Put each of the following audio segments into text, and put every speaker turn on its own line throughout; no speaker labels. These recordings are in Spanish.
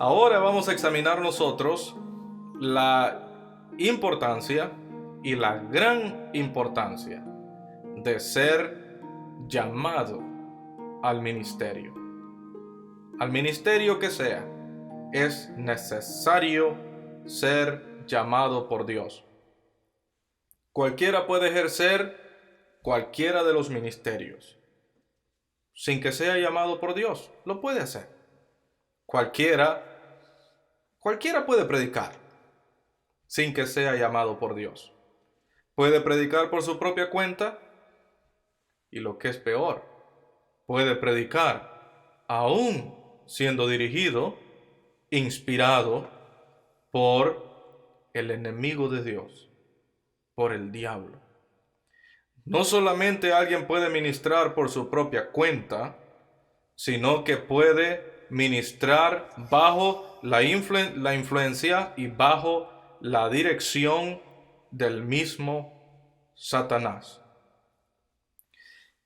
Ahora vamos a examinar nosotros la importancia y la gran importancia de ser llamado al ministerio. Al ministerio que sea, es necesario ser llamado por Dios. Cualquiera puede ejercer cualquiera de los ministerios sin que sea llamado por Dios. Lo puede hacer. Cualquiera puede predicar sin que sea llamado por Dios. Puede predicar por su propia cuenta y, lo que es peor, puede predicar aún siendo dirigido, inspirado por el enemigo de Dios, por el diablo. No solamente alguien puede ministrar por su propia cuenta, sino que puede ministrar bajo la influencia y bajo la dirección del mismo Satanás.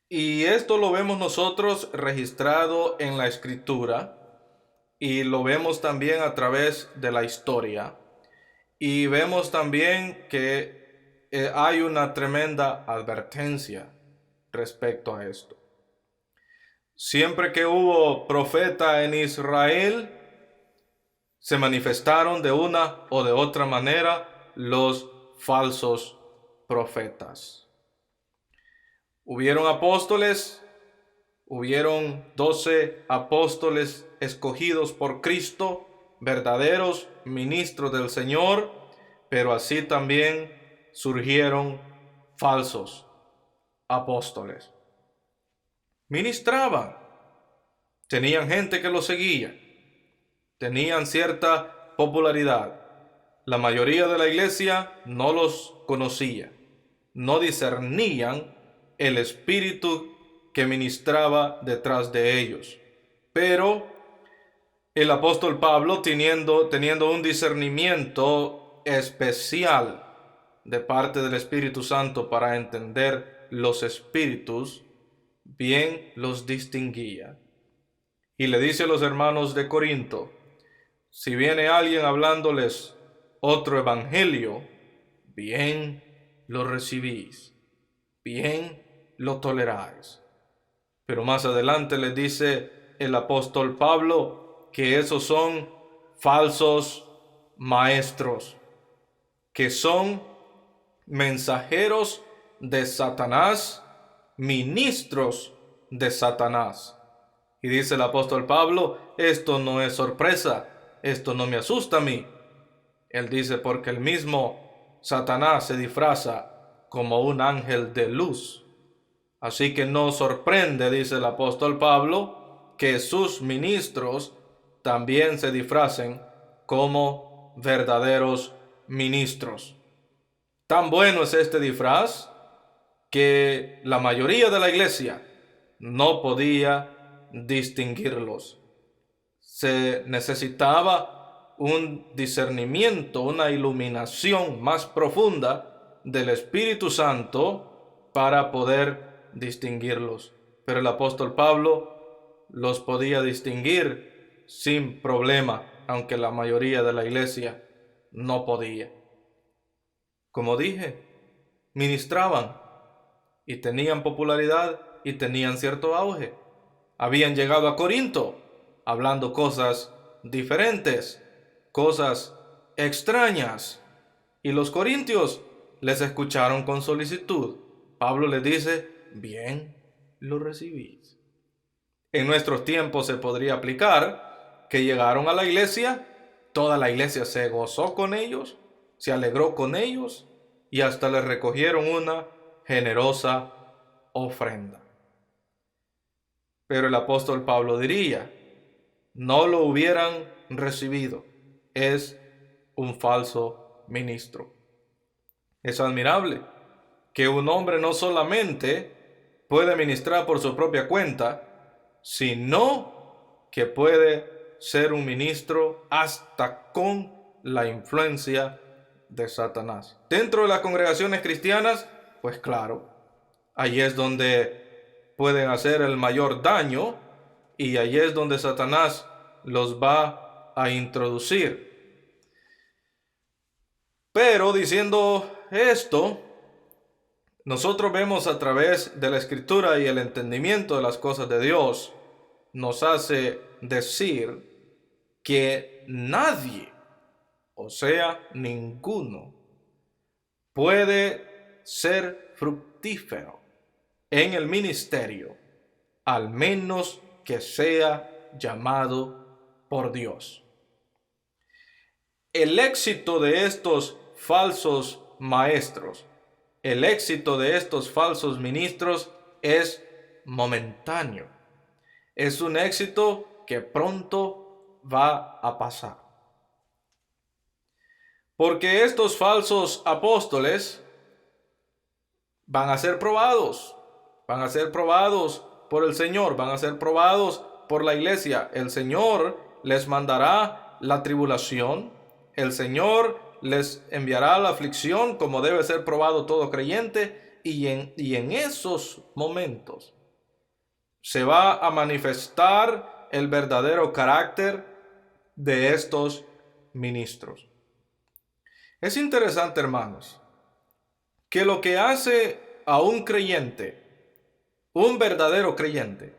Y esto lo vemos nosotros registrado en la Escritura, y lo vemos también a través de la historia, y vemos también que hay una tremenda advertencia respecto a esto. Siempre que hubo profeta en Israel, se manifestaron de una o de otra manera los falsos profetas. Hubieron apóstoles, hubieron 12 apóstoles escogidos por Cristo, verdaderos ministros del Señor, pero así también surgieron falsos apóstoles. Ministraban, tenían gente que los seguía, tenían cierta popularidad. La mayoría de la iglesia no los conocía, no discernían el espíritu que ministraba detrás de ellos. Pero el apóstol Pablo, teniendo un discernimiento especial de parte del Espíritu Santo para entender los espíritus, bien los distinguía. Y le dice a los hermanos de Corinto: si viene alguien hablándoles otro evangelio, bien lo recibís, bien lo toleráis. Pero más adelante les dice el apóstol Pablo que esos son falsos maestros, que son mensajeros de Satanás, ministros de Satanás. Y dice el apóstol Pablo: esto no es sorpresa, esto no me asusta a mí. Él dice: porque el mismo Satanás se disfraza como un ángel de luz. Así que no sorprende, dice el apóstol Pablo, que sus ministros también se disfracen como verdaderos ministros. Tan bueno es este disfraz que la mayoría de la iglesia no podía distinguirlos. Se necesitaba un discernimiento, una iluminación más profunda del Espíritu Santo para poder distinguirlos. Pero el apóstol Pablo los podía distinguir sin problema, aunque la mayoría de la iglesia no podía. Como dije, ministraban y tenían popularidad y tenían cierto auge. Habían llegado a Corinto hablando cosas diferentes, cosas extrañas, y los corintios les escucharon con solicitud. Pablo les dice: bien lo recibís. En nuestros tiempos se podría aplicar que llegaron a la iglesia, toda la iglesia se gozó con ellos, se alegró con ellos y hasta les recogieron una generosa ofrenda. Pero el apóstol Pablo diría: no lo hubieran recibido, es un falso ministro. Es admirable que un hombre no solamente puede ministrar por su propia cuenta, sino que puede ser un ministro hasta con la influencia de Satanás. Dentro de las congregaciones cristianas, pues claro, allí es donde pueden hacer el mayor daño, y allí es donde Satanás los va a introducir. Pero diciendo esto, nosotros vemos a través de la Escritura y el entendimiento de las cosas de Dios, nos hace decir que nadie, o sea, ninguno, puede ser fructífero en el ministerio, al menos que sea llamado por Dios. El éxito de estos falsos maestros, el éxito de estos falsos ministros es momentáneo. Es un éxito que pronto va a pasar. Porque estos falsos apóstoles van a ser probados por el Señor, van a ser probados por la iglesia. El Señor les mandará la tribulación, el Señor les enviará la aflicción, como debe ser probado todo creyente, y en esos momentos se va a manifestar el verdadero carácter de estos ministros. Es interesante, hermanos, que lo que hace a un creyente, un verdadero creyente,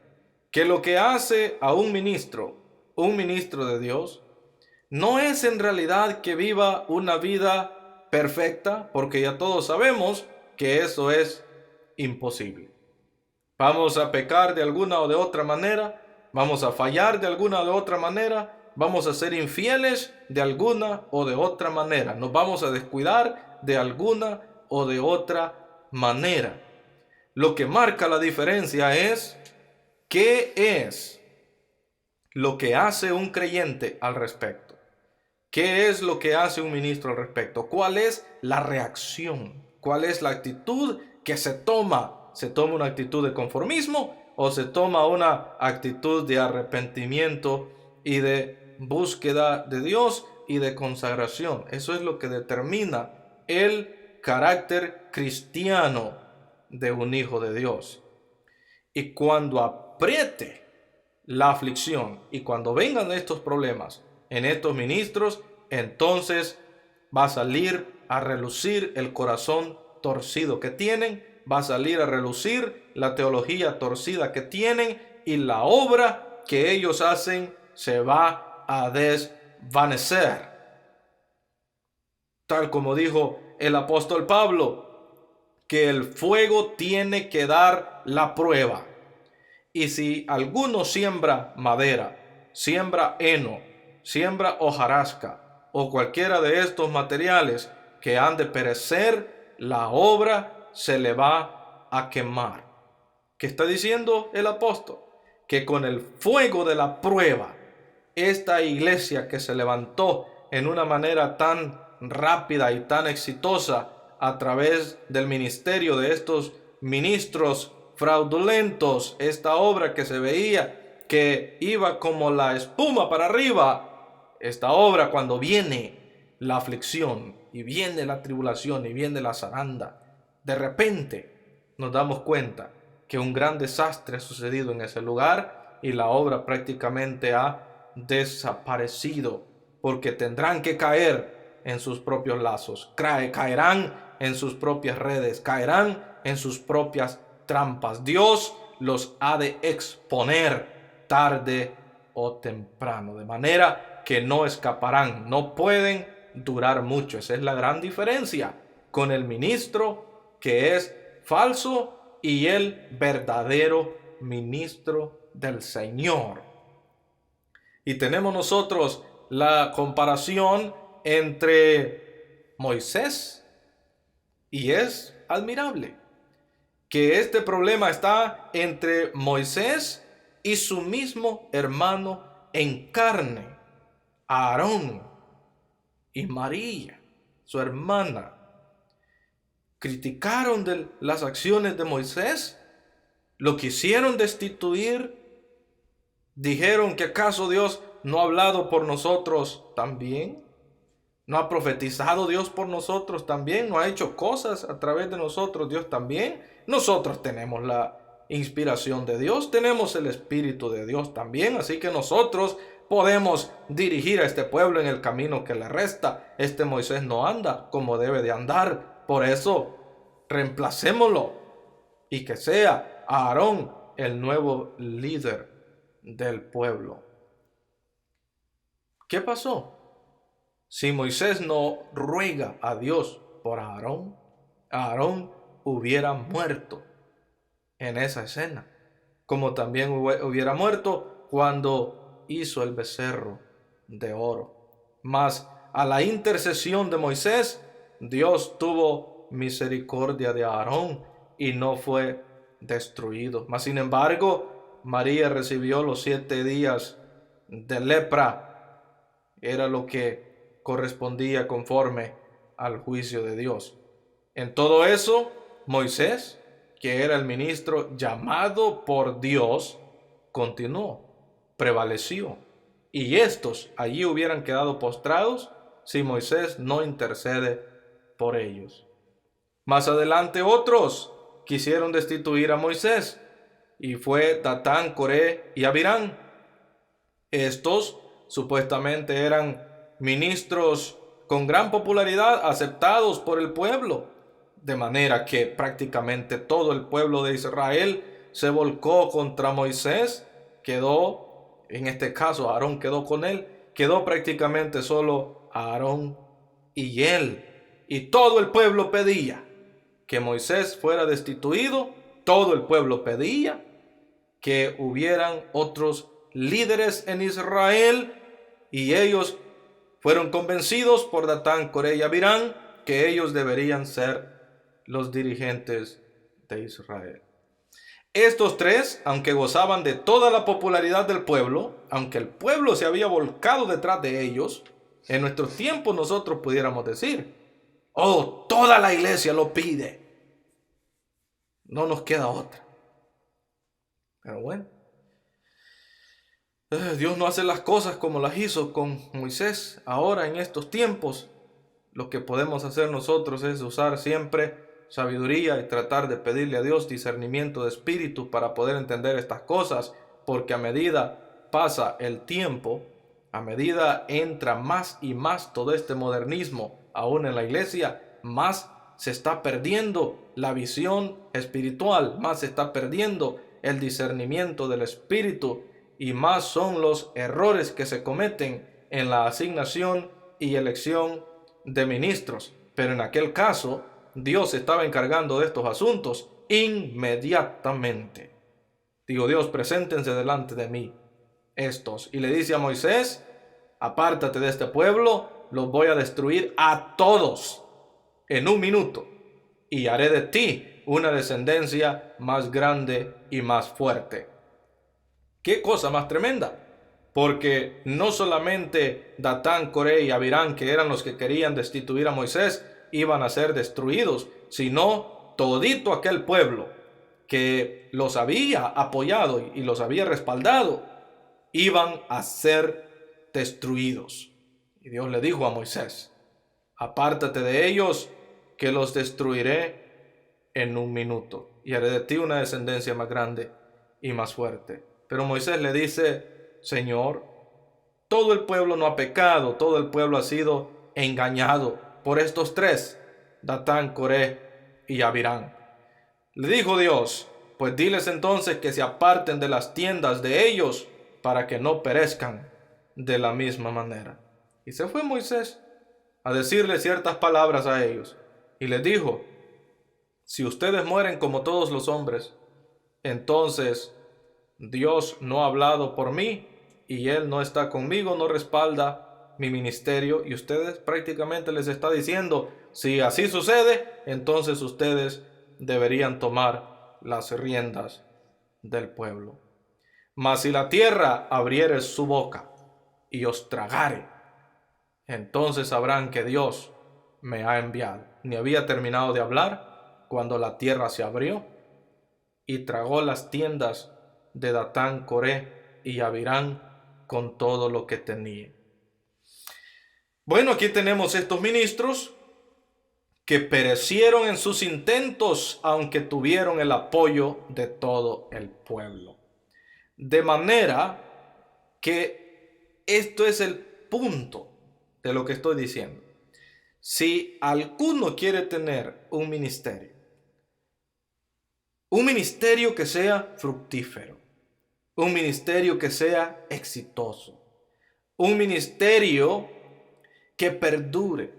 que lo que hace a un ministro de Dios, no es en realidad que viva una vida perfecta, porque ya todos sabemos que eso es imposible. Vamos a pecar de alguna o de otra manera, vamos a fallar de alguna o de otra manera, vamos a ser infieles de alguna o de otra manera, nos vamos a descuidar de alguna o de otra manera. Lo que marca la diferencia es qué es lo que hace un creyente al respecto. ¿Qué es lo que hace un ministro al respecto? ¿Cuál es la reacción? ¿Cuál es la actitud que se toma? ¿Se toma una actitud de conformismo o se toma una actitud de arrepentimiento y de búsqueda de Dios y de consagración? Eso es lo que determina el carácter cristiano de un hijo de Dios. Y cuando apriete la aflicción y cuando vengan estos problemas en estos ministros, entonces va a salir a relucir el corazón torcido que tienen, va a salir a relucir la teología torcida que tienen, y la obra que ellos hacen se va a desvanecer. Tal como dijo el apóstol Pablo, que el fuego tiene que dar la prueba. Y si alguno siembra madera, siembra heno, siembra hojarasca o cualquiera de estos materiales que han de perecer, la obra se le va a quemar. ¿Qué está diciendo el apóstol? Que con el fuego de la prueba, esta iglesia que se levantó en una manera tan rápida y tan exitosa a través del ministerio de estos ministros fraudulentos, esta obra que se veía que iba como la espuma para arriba, esta obra, cuando viene la aflicción y viene la tribulación y viene la zaranda, de repente nos damos cuenta que un gran desastre ha sucedido en ese lugar y la obra prácticamente ha desaparecido, porque tendrán que caer en sus propios lazos, caerán en sus propias redes, caerán en sus propias trampas. Dios los ha de exponer tarde o temprano, de manera que no escaparán, no pueden durar mucho. Esa es la gran diferencia con el ministro que es falso y el verdadero ministro del Señor. Y tenemos nosotros la comparación entre Moisés, y es admirable que este problema está entre Moisés y su mismo hermano en carne, Aarón, y María, su hermana. Criticaron de las acciones de Moisés, lo quisieron destituir, dijeron que acaso Dios no ha hablado por nosotros también, no ha profetizado Dios por nosotros también, no ha hecho cosas a través de nosotros Dios también. Nosotros tenemos la inspiración de Dios, tenemos el Espíritu de Dios también, así que nosotros podemos dirigir a este pueblo en el camino que le resta. Este Moisés no anda como debe de andar. Por eso, reemplacémoslo y que sea Aarón el nuevo líder del pueblo. ¿Qué pasó? Si Moisés no ruega a Dios por Aarón, Aarón hubiera muerto en esa escena, como también hubiera muerto cuando hizo el becerro de oro. Mas a la intercesión de Moisés, Dios tuvo misericordia de Aarón y no fue destruido. Mas sin embargo, María recibió los 7 días de lepra. Era lo que correspondía conforme al juicio de Dios. En todo eso, Moisés, que era el ministro llamado por Dios, continuó, prevaleció. Y estos allí hubieran quedado postrados si Moisés no intercede por ellos. Más adelante otros quisieron destituir a Moisés, y fue Datán, Coré y Abirán. Estos supuestamente eran ministros con gran popularidad, aceptados por el pueblo, de manera que prácticamente todo el pueblo de Israel se volcó contra Moisés. Quedó, en este caso Aarón quedó con él, quedó prácticamente solo Aarón y él. Y todo el pueblo pedía que Moisés fuera destituido, todo el pueblo pedía que hubieran otros líderes en Israel, y ellos fueron convencidos por Datán, Coré y Abirán que ellos deberían ser los dirigentes de Israel. Estos tres, aunque gozaban de toda la popularidad del pueblo, aunque el pueblo se había volcado detrás de ellos, en nuestros tiempos nosotros pudiéramos decir, oh, toda la iglesia lo pide, no nos queda otra. Pero bueno, Dios no hace las cosas como las hizo con Moisés. Ahora en estos tiempos, lo que podemos hacer nosotros es usar siempre sabiduría y tratar de pedirle a Dios discernimiento de espíritu para poder entender estas cosas, porque a medida pasa el tiempo, a medida entra más y más todo este modernismo aún en la iglesia, más se está perdiendo la visión espiritual, más se está perdiendo el discernimiento del espíritu, y más son los errores que se cometen en la asignación y elección de ministros. Pero en aquel caso, Dios estaba encargando de estos asuntos inmediatamente. Digo, Dios, preséntense delante de mí estos. Y le dice a Moisés, apártate de este pueblo, los voy a destruir a todos en un minuto, y haré de ti una descendencia más grande y más fuerte. Qué cosa más tremenda, porque no solamente Datán, Coré y Abirán, que eran los que querían destituir a Moisés, iban a ser destruidos, sino todito aquel pueblo que los había apoyado y los había respaldado, iban a ser destruidos. Y Dios le dijo a Moisés, apártate de ellos, que los destruiré en un minuto, y haré de ti una descendencia más grande y más fuerte. Pero Moisés le dice, Señor, todo el pueblo no ha pecado, todo el pueblo ha sido engañado por estos tres, Datán, Coré y Abirán. Le dijo Dios, pues diles entonces que se aparten de las tiendas de ellos para que no perezcan de la misma manera. Y se fue Moisés a decirle ciertas palabras a ellos, y les dijo, si ustedes mueren como todos los hombres, entonces Dios no ha hablado por mí y Él no está conmigo, no respalda mi ministerio, y ustedes prácticamente les está diciendo, si así sucede, entonces ustedes deberían tomar las riendas del pueblo. Mas si la tierra abriere su boca y os tragare, entonces sabrán que Dios me ha enviado. Ni había terminado de hablar cuando la tierra se abrió y tragó las tiendas de Datán, Coré y Abirán con todo lo que tenía. Bueno, aquí tenemos estos ministros que perecieron en sus intentos, aunque tuvieron el apoyo de todo el pueblo. De manera que Esto es el punto de lo que estoy diciendo. Si alguno quiere tener un ministerio que sea fructífero, un ministerio que sea exitoso, un ministerio que perdure,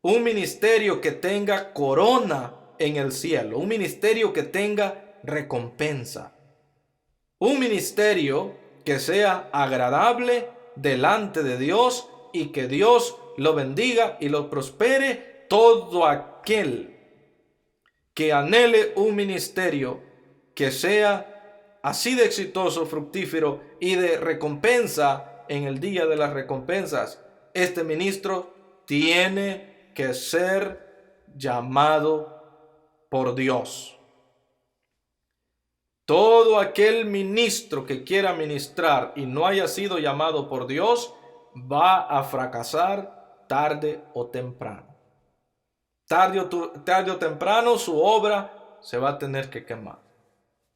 un ministerio que tenga corona en el cielo, un ministerio que tenga recompensa, un ministerio que sea agradable delante de Dios y que Dios lo bendiga y lo prospere. Todo aquel que anhele un ministerio que sea así de exitoso, fructífero y de recompensa en el día de las recompensas, este ministro tiene que ser llamado por Dios. Todo aquel ministro que quiera ministrar y no haya sido llamado por Dios va a fracasar tarde o temprano. Tarde o temprano su obra se va a tener que quemar.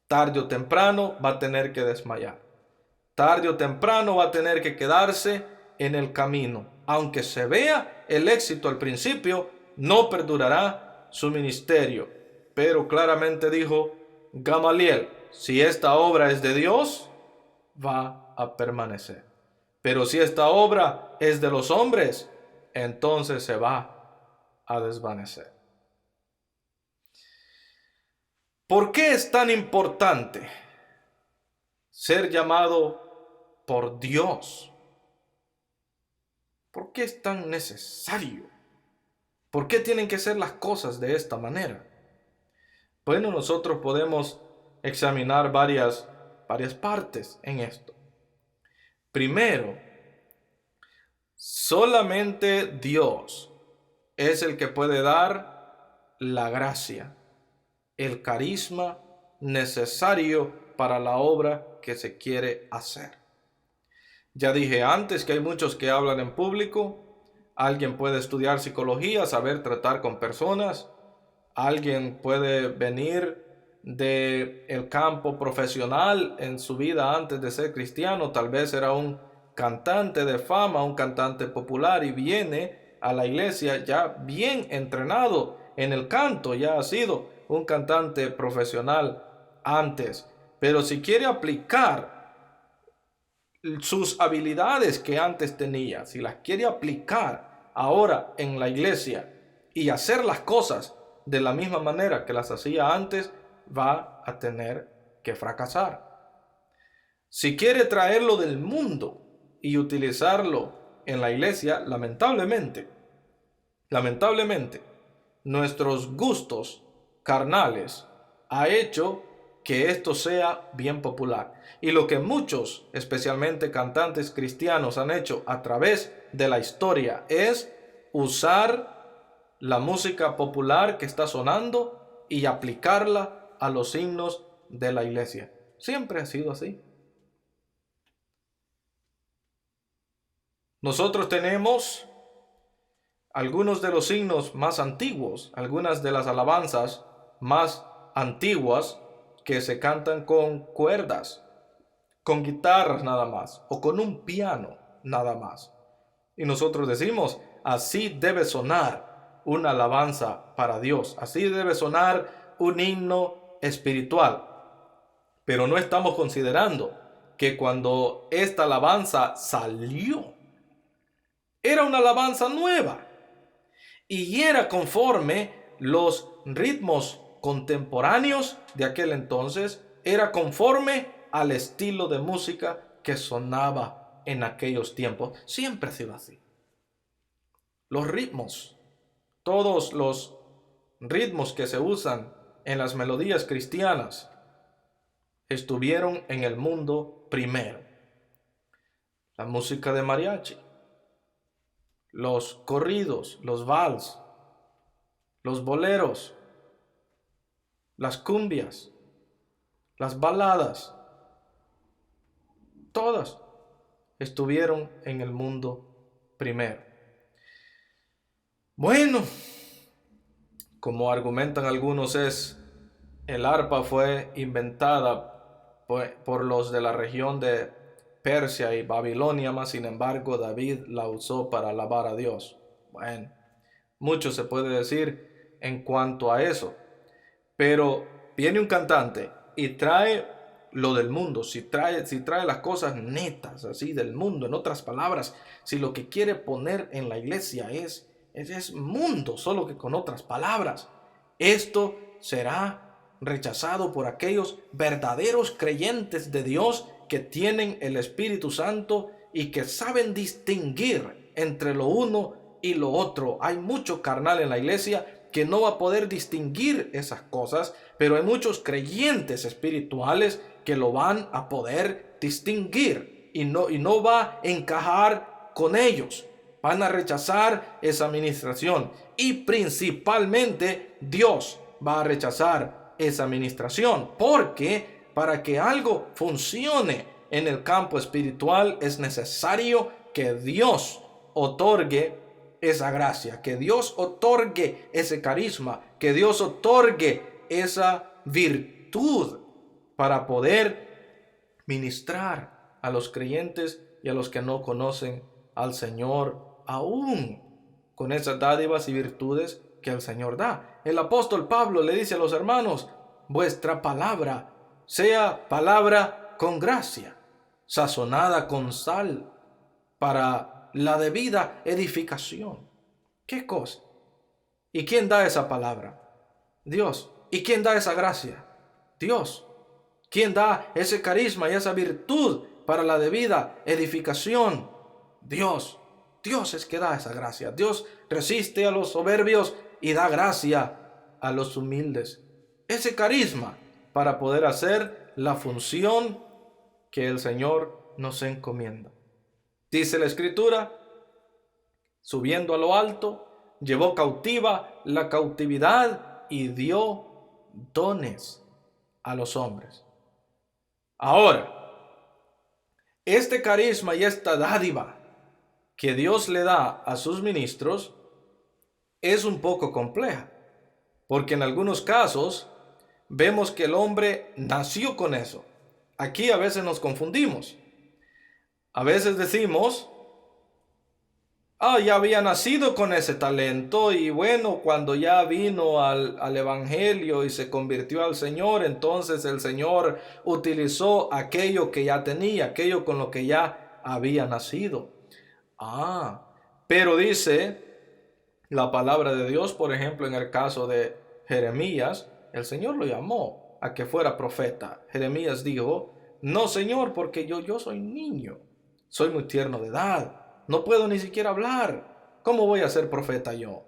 Tarde o temprano va a tener que desmayar. Tarde o temprano va a tener que quedarse en el camino. Aunque se vea el éxito al principio, no perdurará su ministerio. Pero claramente dijo Gamaliel, si esta obra es de Dios, va a permanecer. Pero si esta obra es de los hombres, entonces se va a desvanecer. ¿Por qué es tan importante ser llamado por Dios? ¿Por qué es tan necesario? ¿Por qué tienen que ser las cosas de esta manera? Bueno, nosotros podemos examinar varias partes en esto. Primero, solamente Dios es el que puede dar la gracia, el carisma necesario para la obra que se quiere hacer. Ya dije antes que hay muchos que hablan en público. Alguien puede estudiar psicología, saber tratar con personas. Alguien puede venir del campo profesional en su vida antes de ser cristiano. Tal vez era un cantante de fama, un cantante popular, y viene a la iglesia ya bien entrenado en el canto. Ya ha sido un cantante profesional antes. Pero si quiere aplicar sus habilidades que antes tenía, si las quiere aplicar ahora en la iglesia y hacer las cosas de la misma manera que las hacía antes, va a tener que fracasar. Si quiere traerlo del mundo y utilizarlo en la iglesia, lamentablemente, nuestros gustos carnales ha hecho que esto sea bien popular. Y lo que muchos, especialmente cantantes cristianos, han hecho a través de la historia es usar la música popular que está sonando y aplicarla a los himnos de la iglesia. Siempre ha sido así. Nosotros tenemos algunos de los himnos más antiguos, algunas de las alabanzas más antiguas que se cantan con cuerdas, con guitarras nada más, o con un piano nada más. Y nosotros decimos, así debe sonar una alabanza para Dios, así debe sonar un himno espiritual. Pero no estamos considerando que cuando esta alabanza salió, era una alabanza nueva y era conforme los ritmos contemporáneos de aquel entonces, era conforme al estilo de música que sonaba en aquellos tiempos. Siempre ha sido así. Los ritmos, todos los ritmos que se usan en las melodías cristianas, estuvieron en el mundo primero. La música de mariachi, los corridos, los vals, los boleros, las cumbias, las baladas, todas estuvieron en el mundo primero. Bueno, como argumentan algunos, el arpa fue inventada por los de la región de Persia y Babilonia, mas sin embargo David la usó para alabar a Dios. Bueno, mucho se puede decir en cuanto a eso, pero viene un cantante y trae lo del mundo, si trae las cosas netas así del mundo, en otras palabras, si lo que quiere poner en la iglesia es mundo, solo que con otras palabras, esto será rechazado por aquellos verdaderos creyentes de Dios que tienen el Espíritu Santo y que saben distinguir entre lo uno y lo otro. Hay mucho carnal en la iglesia que no va a poder distinguir esas cosas, pero hay muchos creyentes espirituales que lo van a poder distinguir y no va a encajar con ellos. Van a rechazar esa administración y principalmente Dios va a rechazar esa administración, porque para que algo funcione en el campo espiritual es necesario que Dios otorgue esa gracia, que Dios otorgue ese carisma, que Dios otorgue esa virtud para poder ministrar a los creyentes y a los que no conocen al Señor, aún con esas dádivas y virtudes que el Señor da. El apóstol Pablo le dice a los hermanos: vuestra palabra sea palabra con gracia, sazonada con sal, para la debida edificación. ¿Qué cosa? ¿Y quién da esa palabra? Dios. ¿Y quién da esa gracia? Dios. ¿Quién da ese carisma y esa virtud para la debida edificación? Dios. Dios es que da esa gracia. Dios resiste a los soberbios y da gracia a los humildes. Ese carisma para poder hacer la función que el Señor nos encomienda. Dice la Escritura: subiendo a lo alto, llevó cautiva la cautividad y dio dones a los hombres. Ahora, este carisma y esta dádiva que Dios le da a sus ministros es un poco compleja, porque en algunos casos vemos que el hombre nació con eso. Aquí a veces nos confundimos. A veces decimos: ya había nacido con ese talento, y bueno, cuando ya vino al evangelio y se convirtió al Señor, entonces el Señor utilizó aquello que ya tenía, aquello con lo que ya había nacido. Pero dice la palabra de Dios, por ejemplo, en el caso de Jeremías, el Señor lo llamó a que fuera profeta. Jeremías dijo: no, Señor, porque yo soy niño, soy muy tierno de edad, no puedo ni siquiera hablar. ¿Cómo voy a ser profeta yo?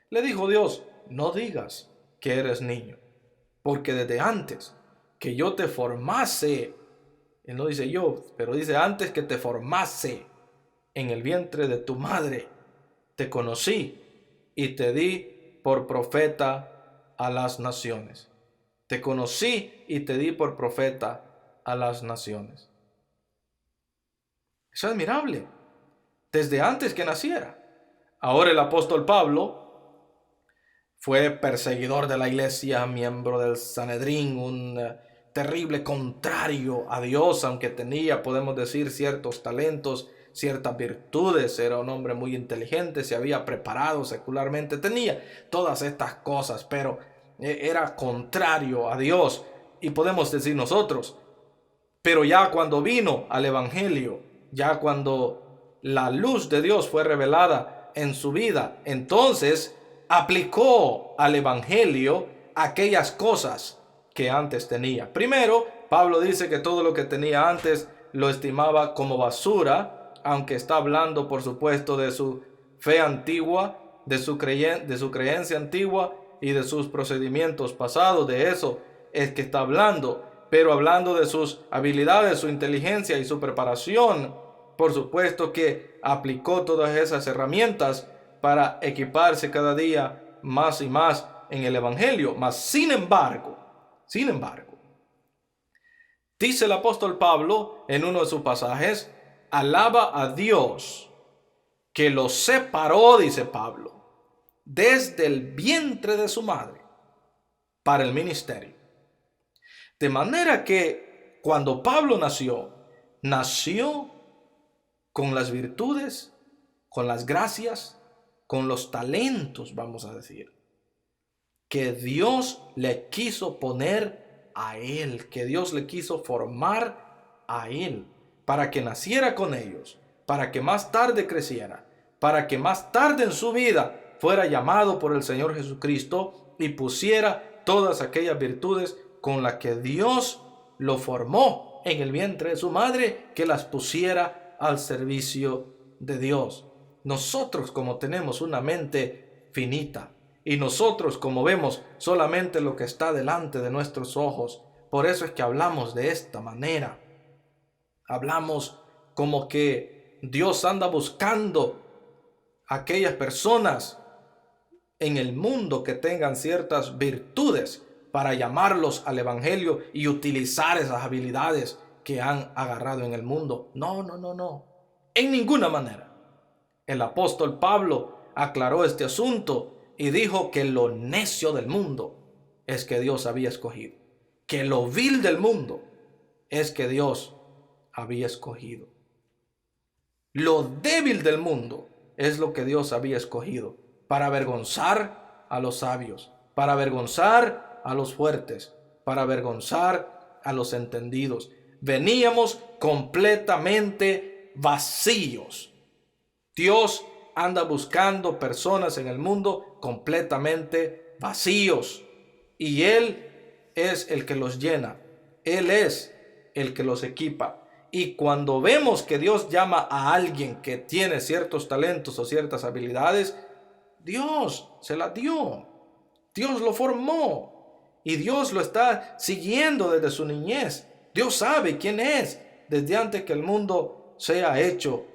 Le dijo Dios: no digas que eres niño, porque desde antes que yo te formase, él no dice yo, pero dice antes que te formase en el vientre de tu madre, te conocí y te di por profeta a las naciones. Te conocí y te di por profeta a las naciones. Es admirable. Desde antes que naciera. Ahora el apóstol Pablo fue perseguidor de la iglesia, miembro del Sanedrín, un terrible contrario a Dios, aunque tenía, podemos decir, ciertos talentos, ciertas virtudes. Era un hombre muy inteligente, se había preparado secularmente, tenía todas estas cosas, pero era contrario a Dios. Y podemos decir nosotros, pero ya cuando vino al evangelio, ya cuando la luz de Dios fue revelada en su vida, entonces aplicó al evangelio aquellas cosas que antes tenía. Primero, Pablo dice que todo lo que tenía antes lo estimaba como basura, aunque está hablando, por supuesto, de su fe antigua, de su creencia antigua y de sus procedimientos pasados. De eso es que está hablando, pero hablando de sus habilidades, su inteligencia y su preparación. Por supuesto que aplicó todas esas herramientas para equiparse cada día más y más en el evangelio. Mas sin embargo, dice el apóstol Pablo en uno de sus pasajes: alaba a Dios que lo separó, dice Pablo, desde el vientre de su madre para el ministerio. De manera que cuando Pablo nació, nació con las virtudes, con las gracias, con los talentos, vamos a decir, que Dios le quiso poner a él, que Dios le quiso formar a él, para que naciera con ellos, para que más tarde creciera, para que más tarde en su vida fuera llamado por el Señor Jesucristo y pusiera todas aquellas virtudes con las que Dios lo formó en el vientre de su madre, que las pusiera al servicio de Dios. Nosotros, como tenemos una mente finita, y nosotros, como vemos solamente lo que está delante de nuestros ojos, por eso es que hablamos de esta manera. Hablamos como que Dios anda buscando a aquellas personas en el mundo que tengan ciertas virtudes para llamarlos al evangelio y utilizar esas habilidades que han agarrado en el mundo. No. En ninguna manera. El apóstol Pablo aclaró este asunto y dijo que lo necio del mundo es que Dios había escogido, que lo vil del mundo es que Dios había escogido. Lo débil del mundo es lo que Dios había escogido para avergonzar a los sabios, para avergonzar a los fuertes, para avergonzar a los entendidos. Veníamos completamente vacíos. Dios anda buscando personas en el mundo completamente vacíos, y Él es el que los llena, Él es el que los equipa. Y cuando vemos que Dios llama a alguien que tiene ciertos talentos o ciertas habilidades, Dios se las dio, Dios lo formó y Dios lo está siguiendo desde su niñez. Dios sabe quién es desde antes que el mundo sea hecho.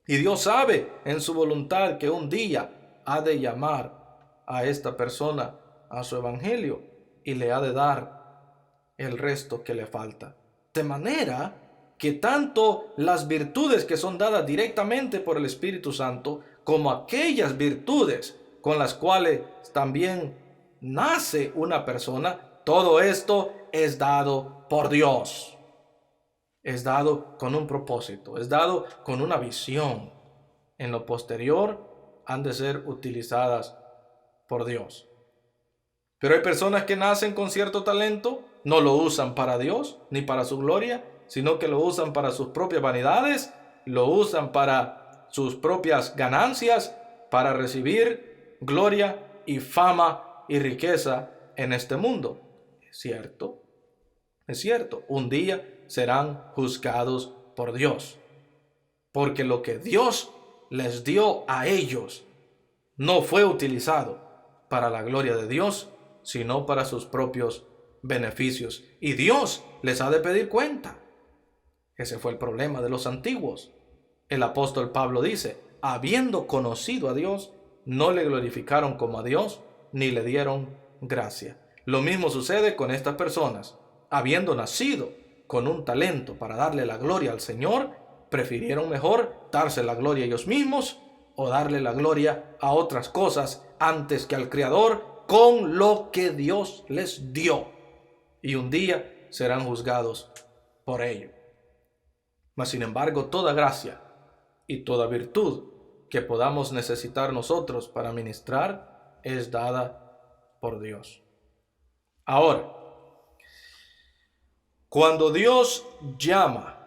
Y Dios sabe en su voluntad que un día ha de llamar a esta persona a su evangelio y le ha de dar el resto que le falta. De manera que tanto las virtudes que son dadas directamente por el Espíritu Santo, como aquellas virtudes con las cuales también nace una persona, todo esto es dado por Dios. Es dado con un propósito, es dado con una visión. En lo posterior han de ser utilizadas por Dios. Pero hay personas que nacen con cierto talento, no lo usan para Dios ni para su gloria, sino que lo usan para sus propias vanidades, lo usan para sus propias ganancias, para recibir gloria y fama y riqueza en este mundo. Es cierto, un día serán juzgados por Dios, porque lo que Dios les dio a ellos no fue utilizado para la gloria de Dios, sino para sus propios beneficios, y Dios les ha de pedir cuenta. Ese fue el problema de los antiguos. El apóstol Pablo dice: habiendo conocido a Dios, no le glorificaron como a Dios, ni le dieron gracia. Lo mismo sucede con estas personas. Habiendo nacido con un talento para darle la gloria al Señor, prefirieron mejor darse la gloria a ellos mismos o darle la gloria a otras cosas antes que al Creador con lo que Dios les dio. Y un día serán juzgados por ello. Mas sin embargo, toda gracia y toda virtud que podamos necesitar nosotros para ministrar es dada por Dios. Ahora, cuando Dios llama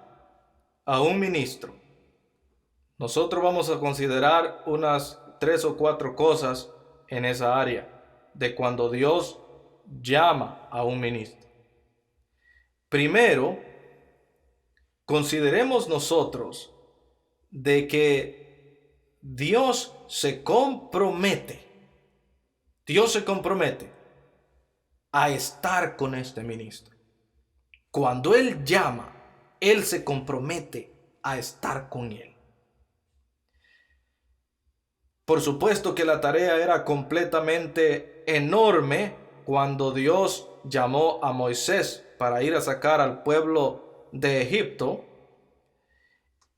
a un ministro, nosotros vamos a considerar unas 3 o 4 cosas en esa área de cuando Dios llama a un ministro. Primero, consideremos nosotros de que Dios se compromete a estar con este ministro. Cuando Él llama, Él se compromete a estar con él. Por supuesto que la tarea era completamente enorme cuando Dios llamó a Moisés para ir a sacar al pueblo de Egipto.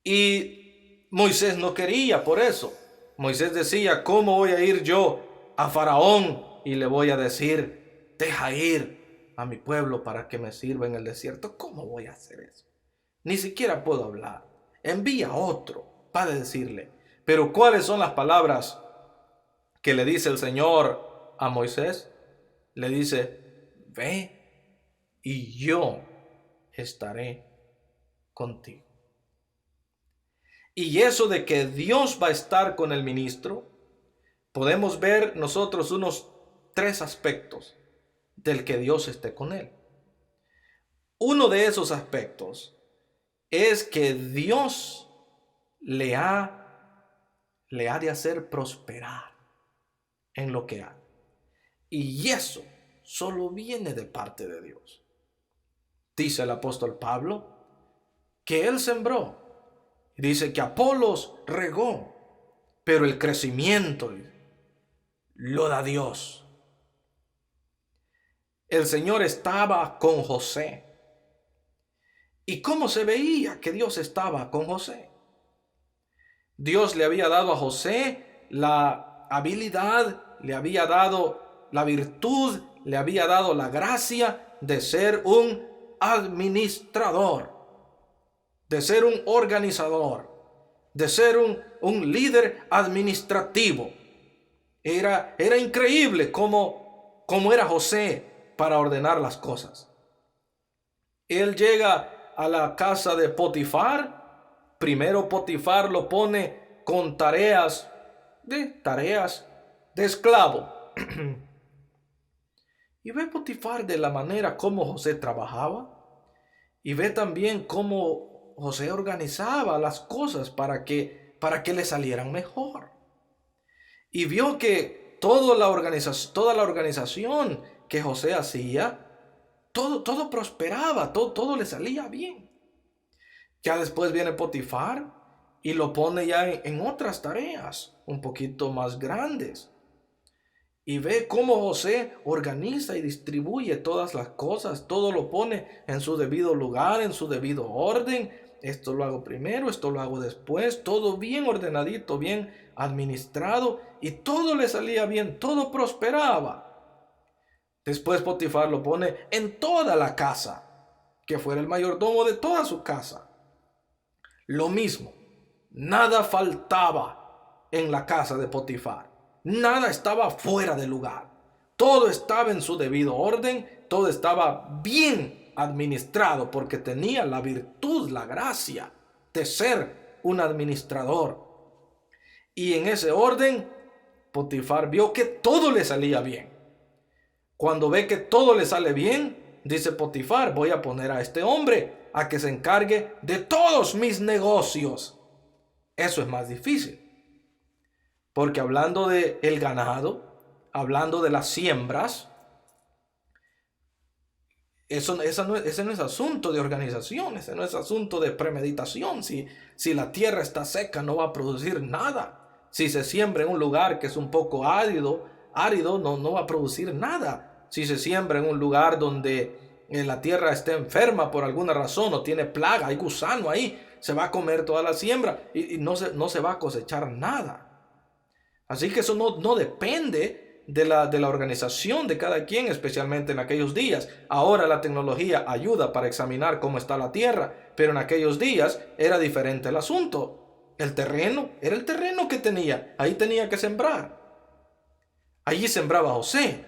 Y Moisés no quería por eso. Moisés decía: ¿cómo voy a ir yo a Faraón y le voy a decir: deja ir a mi pueblo para que me sirva en el desierto? ¿Cómo voy a hacer eso? Ni siquiera puedo hablar. Envía otro para decirle. Pero ¿cuáles son las palabras que le dice el Señor a Moisés? Le dice, ve y yo estaré contigo. Y eso de que Dios va a estar con el ministro, podemos ver nosotros unos 3 aspectos del que Dios esté con él. Uno de esos aspectos es que Dios le ha de hacer prosperar en lo que haga. Y eso solo viene de parte de Dios. Dice el apóstol Pablo que él sembró. Dice que Apolos regó, pero el crecimiento lo da Dios. El Señor estaba con José. ¿Y cómo se veía que Dios estaba con José? Dios le había dado a José la habilidad, le había dado la virtud, le había dado la gracia de ser un administrador, de ser un organizador, de ser un líder administrativo. Era increíble cómo era José para ordenar las cosas. Él llega a la casa de Potifar. Primero Potifar lo pone con tareas de esclavo. Y ve Potifar de la manera como José trabajaba. Y ve también cómo José organizaba las cosas para que le salieran mejor. Y vio que toda la organización que José hacía, todo prosperaba, todo le salía bien. Ya después viene Potifar y lo pone ya en otras tareas un poquito más grandes. Y ve cómo José organiza y distribuye todas las cosas, todo lo pone en su debido lugar, en su debido orden. Esto lo hago primero, esto lo hago después, todo bien ordenadito, bien administrado, y todo le salía bien, todo prosperaba. Después Potifar lo pone en toda la casa, que fuera el mayordomo de toda su casa. Lo mismo, nada faltaba en la casa de Potifar. Nada estaba fuera de lugar. Todo estaba en su debido orden. Todo estaba bien administrado porque tenía la virtud, la gracia de ser un administrador. Y en ese orden, Potifar vio que todo le salía bien. Cuando ve que todo le sale bien, dice Potifar, voy a poner a este hombre a que se encargue de todos mis negocios. Eso es más difícil. Porque hablando de el ganado, hablando de las siembras, ese no es asunto de organización, ese no es asunto de premeditación. Si la tierra está seca, no va a producir nada. Si se siembra en un lugar que es un poco árido, no va a producir nada. Si se siembra en un lugar donde la tierra está enferma por alguna razón o tiene plaga, hay gusano ahí, se va a comer toda la siembra y no se va a cosechar nada. Así que eso no depende de la organización de cada quien, especialmente en aquellos días. Ahora la tecnología ayuda para examinar cómo está la tierra, pero en aquellos días era diferente el asunto. El terreno era el terreno que tenía, ahí tenía que sembrar. Allí sembraba José.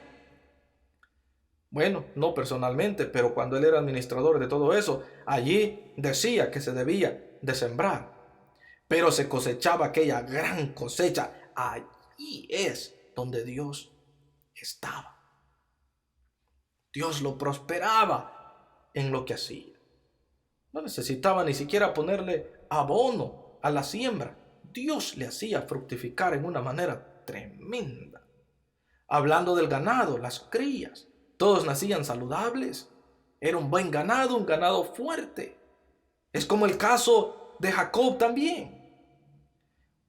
Bueno, no personalmente, pero cuando él era administrador de todo eso, allí decía que se debía de sembrar. Pero se cosechaba aquella gran cosecha. Allí es donde Dios estaba. Dios lo prosperaba en lo que hacía. No necesitaba ni siquiera ponerle abono a la siembra. Dios le hacía fructificar en una manera tremenda. Hablando del ganado, las crías, todos nacían saludables. Era un buen ganado, un ganado fuerte. Es como el caso de Jacob también.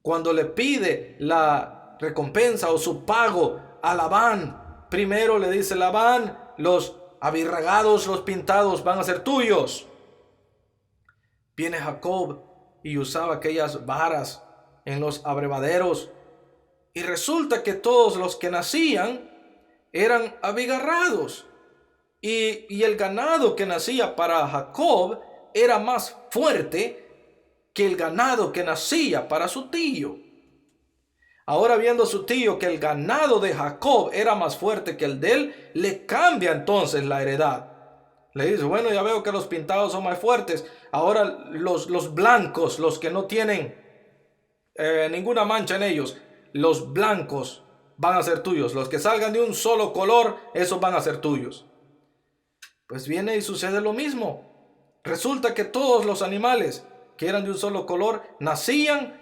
Cuando le pide la recompensa o su pago a Labán, primero le dice Labán, los abirragados, los pintados van a ser tuyos. Viene Jacob y usaba aquellas varas en los abrevaderos y resulta que todos los que nacían eran abigarrados y el ganado que nacía para Jacob era más fuerte que el ganado que nacía para su tío. Ahora, viendo su tío que el ganado de Jacob era más fuerte que el de él, le cambia entonces la heredad. Le dice, bueno, ya veo que los pintados son más fuertes. Ahora los blancos, los que no tienen ninguna mancha en ellos, los blancos van a ser tuyos. Los que salgan de un solo color, esos van a ser tuyos. Pues viene y sucede lo mismo. Resulta que todos los animales que eran de un solo color nacían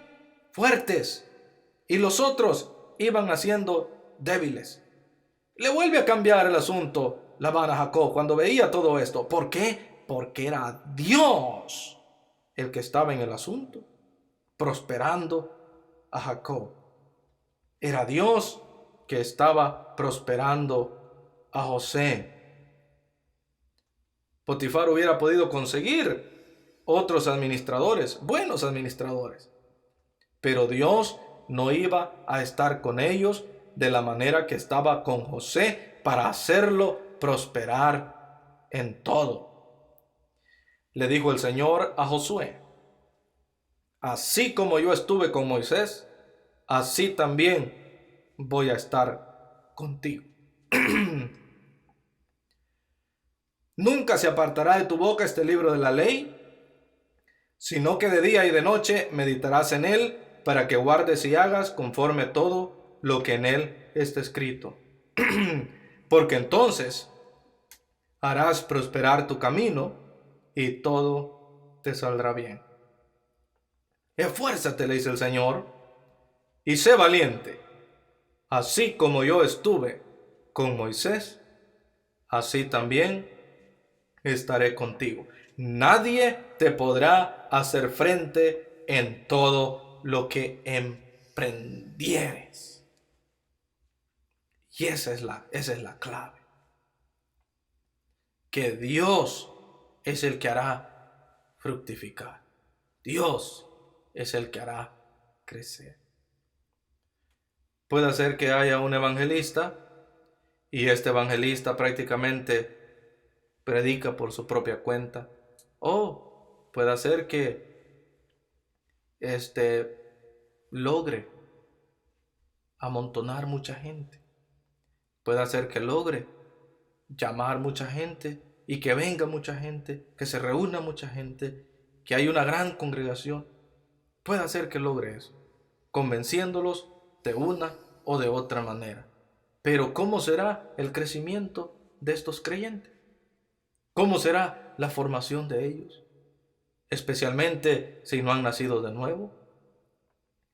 fuertes y los otros iban naciendo débiles. Le vuelve a cambiar el asunto Labán a Jacob cuando veía todo esto. ¿Por qué? Porque era Dios el que estaba en el asunto, prosperando a Jacob. Era Dios que estaba prosperando a José. Potifar hubiera podido conseguir otros administradores, buenos administradores, pero Dios no iba a estar con ellos de la manera que estaba con José para hacerlo prosperar en todo. Le dijo el Señor a Josué, así como yo estuve con Moisés, así también voy a estar contigo. Nunca se apartará de tu boca este libro de la ley, sino que de día y de noche meditarás en él, para que guardes y hagas conforme a todo lo que en él está escrito. Porque entonces harás prosperar tu camino y todo te saldrá bien. Esfuérzate, le dice el Señor, y sé valiente. Así como yo estuve con Moisés, así también estaré contigo. Nadie te podrá hacer frente en todo lo que emprendieres. Y esa es la clave. Que Dios es el que hará fructificar. Dios es el que hará crecer. Puede ser que haya un evangelista y este evangelista prácticamente predica por su propia cuenta. O puede ser que logre amontonar mucha gente. Puede ser que logre llamar mucha gente y que venga mucha gente, que se reúna mucha gente, que hay una gran congregación. Puede ser que logre eso, convenciéndolos de una o de otra manera. Pero ¿cómo será el crecimiento de estos creyentes? ¿Cómo será la formación de ellos? Especialmente si no han nacido de nuevo.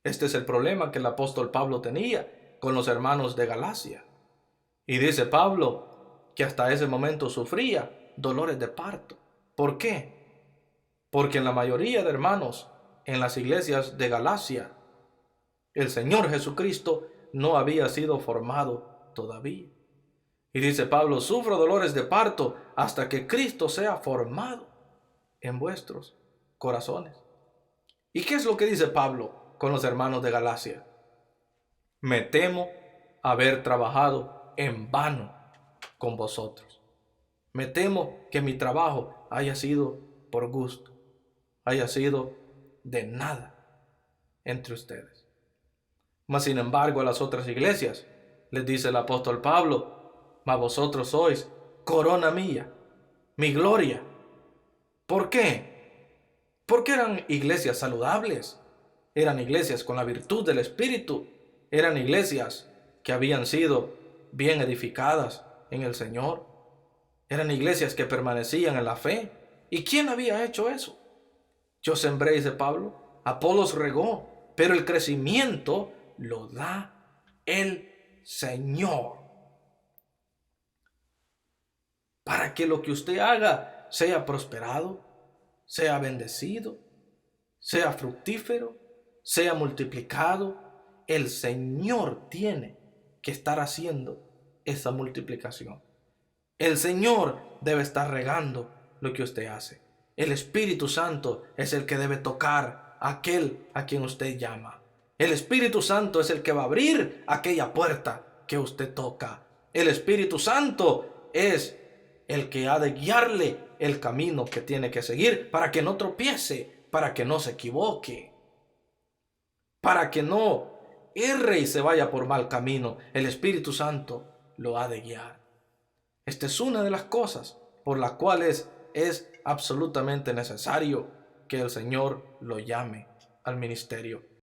Este es el problema que el apóstol Pablo tenía con los hermanos de Galacia. Y dice Pablo que hasta ese momento sufría dolores de parto. ¿Por qué? Porque en la mayoría de hermanos en las iglesias de Galacia, el Señor Jesucristo no había sido formado todavía. Y dice Pablo, sufro dolores de parto hasta que Cristo sea formado en vuestros corazones. ¿Y qué es lo que dice Pablo con los hermanos de Galacia? Me temo haber trabajado en vano con vosotros. Me temo que mi trabajo haya sido por gusto, haya sido de nada entre ustedes. Mas sin embargo a las otras iglesias les dice el apóstol Pablo, mas vosotros sois corona mía, mi gloria. ¿Por qué? Porque eran iglesias saludables, eran iglesias con la virtud del Espíritu, eran iglesias que habían sido bien edificadas en el Señor, eran iglesias que permanecían en la fe. ¿Y quién había hecho eso? Yo sembré, dice Pablo, Apolos regó, pero el crecimiento lo da el Señor. Para que lo que usted haga sea prosperado, sea bendecido, sea fructífero, sea multiplicado, el Señor tiene que estar haciendo esa multiplicación. El Señor debe estar regando lo que usted hace. El Espíritu Santo es el que debe tocar a aquel a quien usted llama. El Espíritu Santo es el que va a abrir aquella puerta que usted toca. El Espíritu Santo es el que ha de guiarle el camino que tiene que seguir para que no tropiece, para que no se equivoque, para que no erre y se vaya por mal camino. El Espíritu Santo lo ha de guiar. Esta es una de las cosas por las cuales es absolutamente necesario que el Señor lo llame al ministerio.